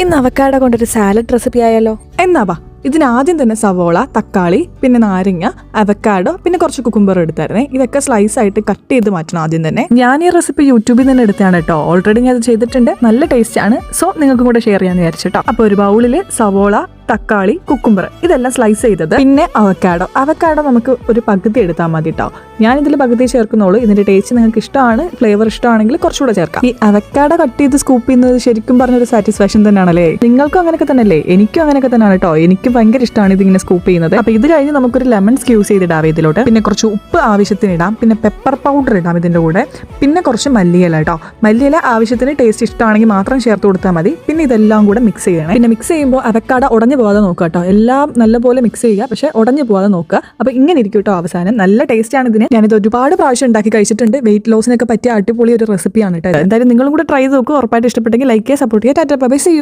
ഇന്ന് അവക്കാടോ കൊണ്ടൊരു salad recipe ആയാലോ? എന്നാ ഇതിനാദ്യം തന്നെ സവോള, തക്കാളി, പിന്നെ നാരങ്ങ, അവക്കാഡോ, പിന്നെ കുറച്ച് കുക്കുംബർ എടുത്തായിരുന്നേ. ഇതൊക്കെ സ്ലൈസ് ആയിട്ട് കട്ട് ചെയ്ത് മാറ്റണം ആദ്യം തന്നെ. ഞാൻ ഈ റെസിപ്പി യൂട്യൂബിൽ നിന്ന് എടുത്താണ് കേട്ടോ. ഓൾറെഡി ഞാൻ അത് ചെയ്തിട്ടുണ്ട്, നല്ല ടേസ്റ്റ് ആണ്. സോ നിങ്ങൾക്കും കൂടെ ഷെയർ ചെയ്യാന്ന് വിചാരിച്ചിട്ടോ. അപ്പോൾ ഒരു ബൗളിൽ സവോള, തക്കാളി, കുക്കുംബർ ഇതെല്ലാം സ്ലൈസ് ചെയ്തത്, പിന്നെ അവക്കാഡോ നമുക്ക് ഒരു പകുതി എടുത്താൽ മതി കേട്ടോ. ഞാൻ ഇതിൽ പകുതി ചേർക്കുന്നുള്ളൂ. ഇതിന്റെ ടേസ്റ്റ് നിങ്ങൾക്ക് ഇഷ്ടമാണ്, ഫ്ലേവർ ഇഷ്ടമാണെങ്കിൽ കുറച്ചുകൂടെ ചേർക്കാം. ഈ അവക്കാഡോ കട്ട് ചെയ്ത് സ്കൂപ്പ് ചെയ്യുന്നത് ശരിക്കും പറഞ്ഞൊരു സാറ്റിസ്ഫാക്ഷൻ തന്നെയാണല്ലേ. നിങ്ങൾക്കും അങ്ങനെയൊക്കെ തന്നെയല്ലേ? എനിക്കും അങ്ങനെയൊക്കെ തന്നെയാണ് കേട്ടോ. എനിക്ക് ഭയങ്കര ഇഷ്ടമാണ് ഇതിങ്ങനെ സ്കൂപ്പ് ചെയ്യുന്നത്. അപ്പൊ ഇത് കഴിഞ്ഞ് നമുക്കൊരു ലെമൺ സ്ക്യൂസ് ചെയ്തിടാം ഇതിലോട്ട്. പിന്നെ കുറച്ച് ഉപ്പ് ആവശ്യത്തിന് ഇടാം, പിന്നെ പെപ്പർ പൗഡർ ഇടാം ഇതിന്റെ കൂടെ, പിന്നെ കുറച്ച് മല്ലിയില കേട്ടോ. മല്ലിയില ആവശ്യത്തിന് ടേസ്റ്റ് ഇഷ്ടമാണെങ്കിൽ മാത്രം ചേർത്ത് കൊടുത്താൽ മതി. പിന്നെ ഇതെല്ലാം കൂടെ മിക്സ് ചെയ്യണം. പിന്നെ മിക്സ് ചെയ്യുമ്പോൾ അവക്കാഡോ ഉടഞ്ഞു പോകാതെ നോക്കുക കേട്ടോ. എല്ലാം നല്ലപോലെ മിക്സ് ചെയ്യുക, പക്ഷെ ഉടഞ്ഞു പോകാതെ നോക്കുക. അപ്പൊ ഇങ്ങനെ ഇരിക്കും കേട്ടോ അവസാനം. നല്ല ടേസ്റ്റ് ആണ് ഇതിന്. ഞാനിത് ഒരുപാട് പ്രാവശ്യം ഉണ്ടാക്കി കഴിച്ചിട്ടുണ്ട്. വെയിറ്റ് ലോസിനൊക്കെ പറ്റിയ അടിപൊളി ഒരു റെസിപ്പിയാണ് കേട്ടോ. എന്തായാലും നിങ്ങളും കൂടെ ട്രൈ ചെയ്ത് നോക്കുക. ഉറപ്പായിട്ട് ഇഷ്ടപ്പെട്ടെങ്കിൽ ലൈക്ക് ചെയ്യുക, സപ്പോർട്ട് ചെയ്യുക. Tata bye, see U.